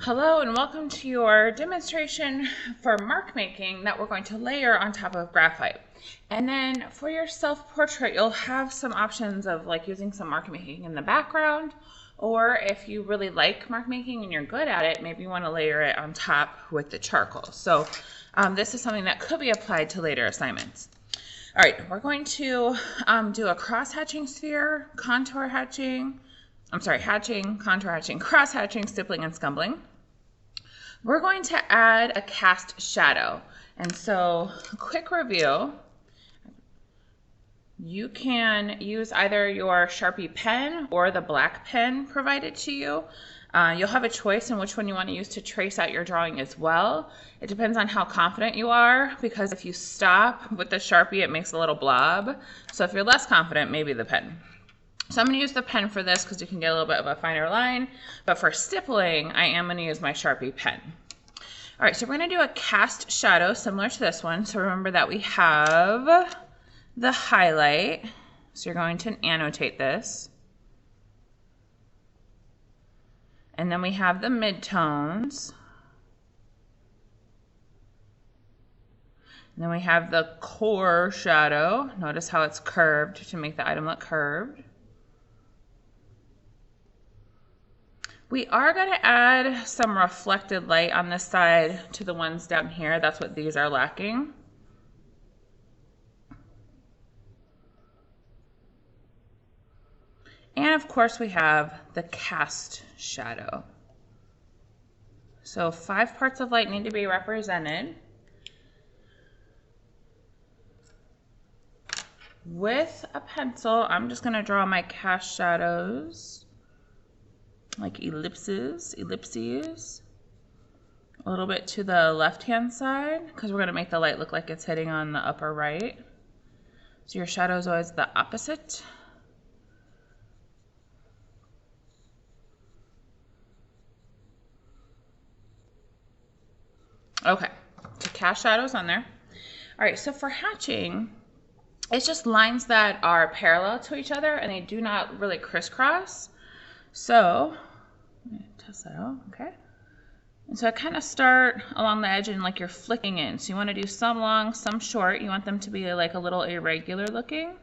Hello and welcome to your demonstration for mark making that we're going to layer on top of graphite. And then for your self-portrait, you'll have some options of like using some mark making in the background, or if you really like mark making and you're good at it, maybe you want to layer it on top with the charcoal. So this is something that could be applied to later assignments. All right, we're going to do a cross-hatching sphere, hatching, contour hatching, cross hatching, stippling, and scumbling. We're going to add a cast shadow. And so, a quick review. You can use either your Sharpie pen or the black pen provided to you. You'll have a choice in which one you want to use to trace out your drawing as well. It depends on how confident you are, because if you stop with the Sharpie, it makes a little blob. So if you're less confident, maybe the pen. So I'm going to use the pen for this because you can get a little bit of a finer line. But for stippling, I am going to use my Sharpie pen. All right, so we're going to do a cast shadow similar to this one. So remember that we have the highlight. So you're going to annotate this. And then we have the midtones. And then we have the core shadow. Notice how it's curved to make the item look curved. We are going to add some reflected light on this side to the ones down here. That's what these are lacking. And of course we have the cast shadow. So 5 parts of light need to be represented. With a pencil, I'm just going to draw my cast shadows. Like ellipses, a little bit to the left-hand side, because we're going to make the light look like it's hitting on the upper right. So your shadow is always the opposite. Okay, so cast shadows on there. All right, so for hatching, it's just lines that are parallel to each other and they do not really crisscross. So, let me test that out, okay. And so I kind of start along the edge and like you're flicking in. So you want to do some long, some short. You want them to be like a little irregular looking,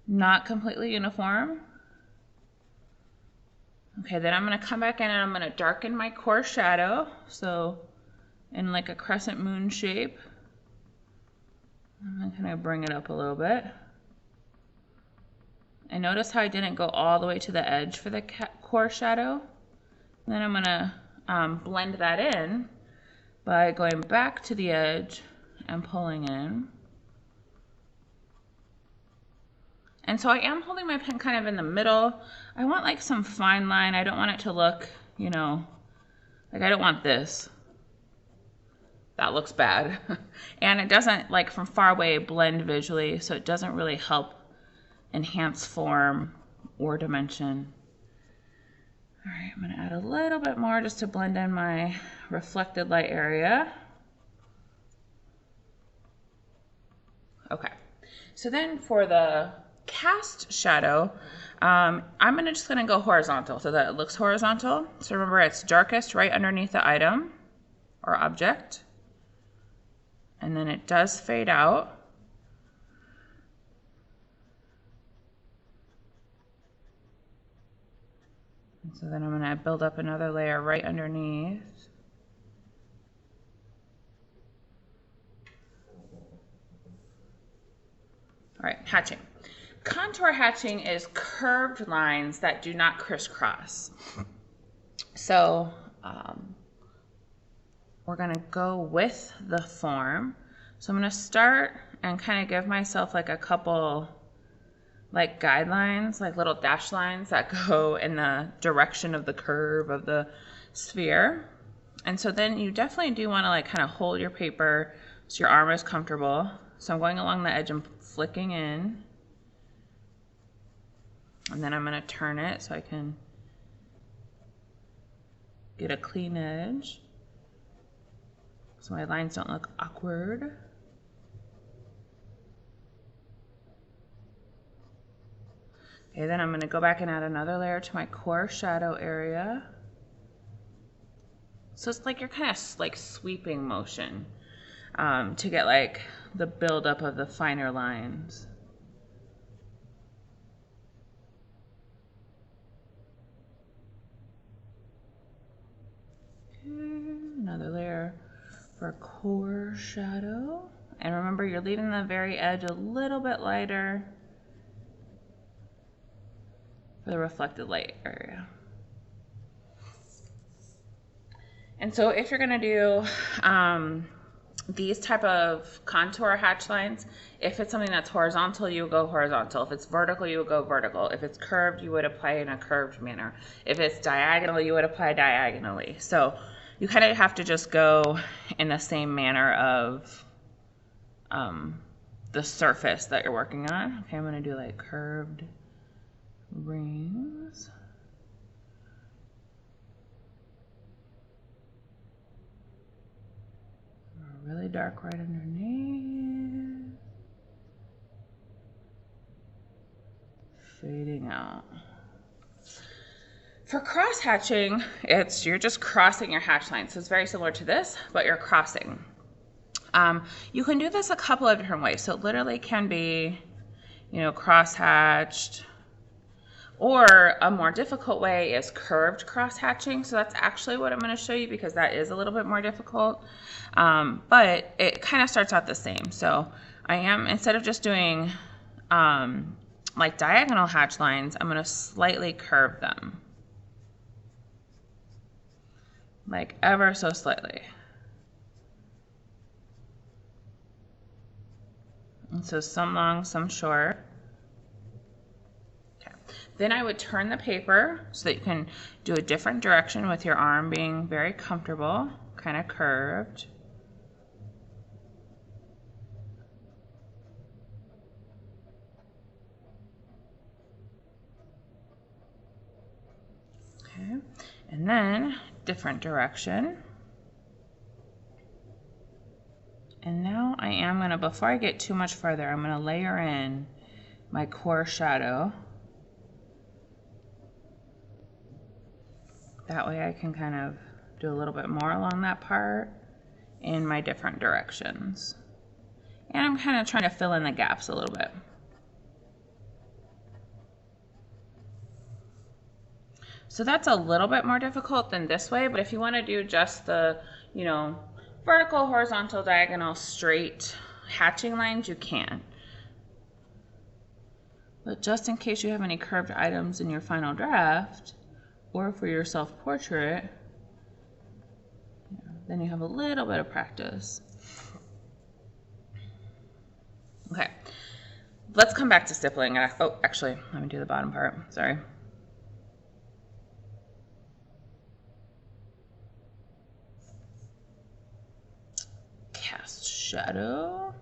not completely uniform. Okay, then I'm going to come back in and I'm going to darken my core shadow. So in like a crescent moon shape. I'm going to bring it up a little bit. And notice how I didn't go all the way to the edge for the core shadow. And then I'm going to blend that in by going back to the edge and pulling in. And so I am holding my pen kind of in the middle. I want like some fine line. I don't want it to look, you know, like I don't want this. That looks bad. And it doesn't, like from far away, blend visually, so it doesn't really help enhance form or dimension. All right, I'm going to add a little bit more just to blend in my reflected light area. Okay, so then for the cast shadow, I'm just going to go horizontal so that it looks horizontal. So remember, it's darkest right underneath the item or object. And then it does fade out. And so then I'm going to build up another layer right underneath. All right, hatching. Contour hatching is curved lines that do not crisscross. So we're going to go with the form. So I'm going to start and kind of give myself like a couple like guidelines, like little dash lines that go in the direction of the curve of the sphere. And so then you definitely do want to like kind of hold your paper so your arm is comfortable. So I'm going along the edge and flicking in. And then I'm going to turn it so I can get a clean edge, so my lines don't look awkward. Okay, then I'm going to go back and add another layer to my core shadow area. So it's like you're kind of like sweeping motion to get like the buildup of the finer lines. Another layer for core shadow. And remember, you're leaving the very edge a little bit lighter for the reflected light area. And so if you're gonna do these type of contour hatch lines, if it's something that's horizontal, you would go horizontal. If it's vertical, you would go vertical. If it's curved, you would apply in a curved manner. If it's diagonal, you would apply diagonally. So you kind of have to just go in the same manner of the surface that you're working on. Okay, I'm gonna do like curved rings. Really dark right underneath. Fading out. For cross hatching, you're just crossing your hatch line. So it's very similar to this, but you're crossing. You can do this a couple of different ways. So it literally can be, cross hatched, or a more difficult way is curved cross hatching. So that's actually what I'm going to show you because that is a little bit more difficult. But it kind of starts out the same. So instead of just doing like diagonal hatch lines, I'm going to slightly curve them. Like ever so slightly. And so some long, some short. Okay. Then I would turn the paper so that you can do a different direction with your arm being very comfortable, kind of curved. Okay. And then different direction. And now I am going to, before I get too much further, I'm going to layer in my core shadow. That way I can kind of do a little bit more along that part in my different directions. And I'm kind of trying to fill in the gaps a little bit. So that's a little bit more difficult than this way, but if you want to do just the, vertical, horizontal, diagonal, straight hatching lines, you can. But just in case you have any curved items in your final draft, or for your self-portrait, then you have a little bit of practice. Okay, let's come back to stippling. Oh, actually, let me do the bottom part, sorry. Cast shadow.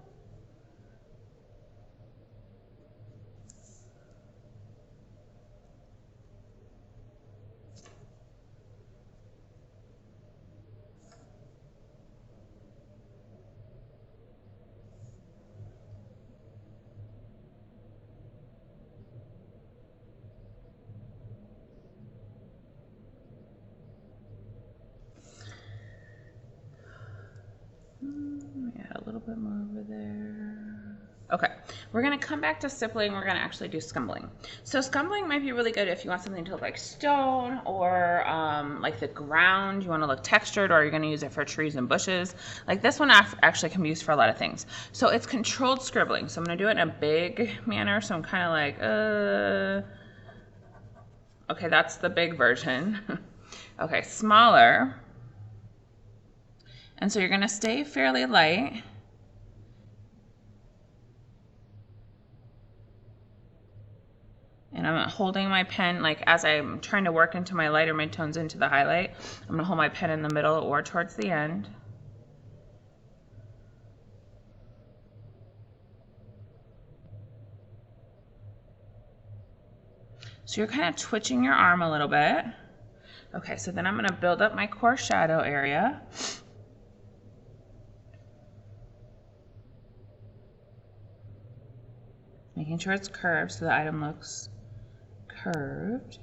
Add a little bit more over there. Okay, we're gonna come back to stippling. We're gonna actually do scumbling. So scumbling might be really good if you want something to look like stone or like the ground. You want to look textured, or you're gonna use it for trees and bushes. Like this one actually can be used for a lot of things. So it's controlled scribbling. So I'm gonna do it in a big manner. So I'm kind of like, okay, that's the big version. Okay, smaller. And so you're gonna stay fairly light. And I'm holding my pen, like as I'm trying to work into my lighter midtones into the highlight, I'm gonna hold my pen in the middle or towards the end. So you're kind of twitching your arm a little bit. Okay, so then I'm gonna build up my core shadow area. Making sure it's curved so the item looks curved.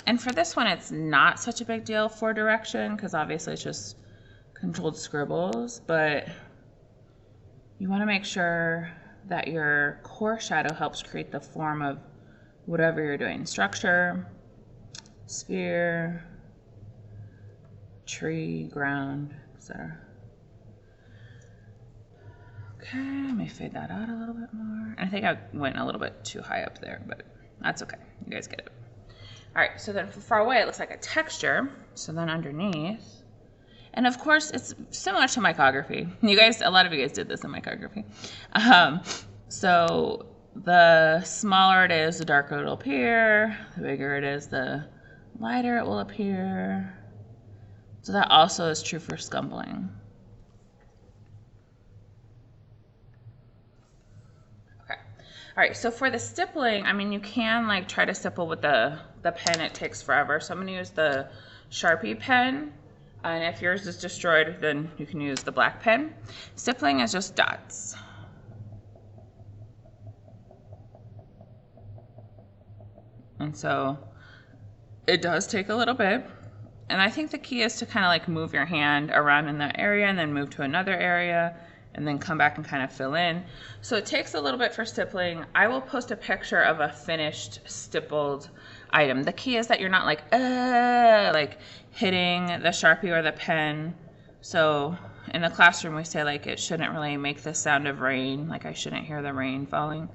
And for this one, it's not such a big deal for direction because obviously it's just controlled scribbles, but you want to make sure that your core shadow helps create the form of whatever you're doing. Structure, sphere, tree, ground, etc. Okay, let me fade that out a little bit more. I think I went a little bit too high up there, but that's okay. You guys get it. All right, so then from far away, it looks like a texture. So then underneath, and of course, it's similar to micrography. You guys, a lot of you guys did this in micrography. So the smaller it is, the darker it'll appear. The bigger it is, the lighter it will appear. So that also is true for scumbling. Okay. All right, so for the stippling, I mean, you can like try to stipple with the pen. It takes forever. So I'm gonna use the Sharpie pen. And if yours is destroyed, then you can use the black pen. Stippling is just dots. And so it does take a little bit. And I think the key is to kind of like move your hand around in that area and then move to another area and then come back and kind of fill in. So it takes a little bit for stippling. I will post a picture of a finished stippled item. The key is that you're not like hitting the Sharpie or the pen. So in the classroom we say like it shouldn't really make the sound of rain, like I shouldn't hear the rain falling.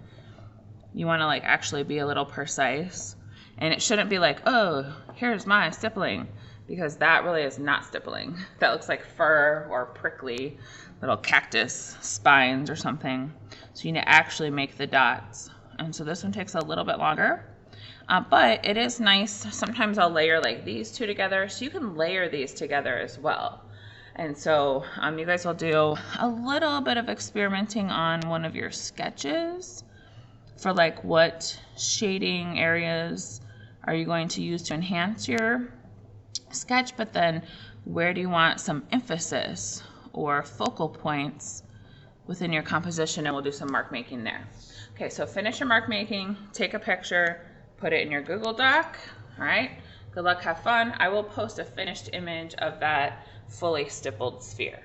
You want to like actually be a little precise, and it shouldn't be like, oh, here's my stippling, because that really is not stippling. That looks like fur or prickly little cactus spines or something. So you need to actually make the dots. And so this one takes a little bit longer, but it is nice. Sometimes I'll layer like these two together, so you can layer these together as well. And so you guys will do a little bit of experimenting on one of your sketches for like what shading areas are you going to use to enhance your sketch, but then where do you want some emphasis or focal points within your composition, and we'll do some mark making there. Okay, so finish your mark making, take a picture, put it in your Google Doc. All right, good luck, have fun. I will post a finished image of that fully stippled sphere.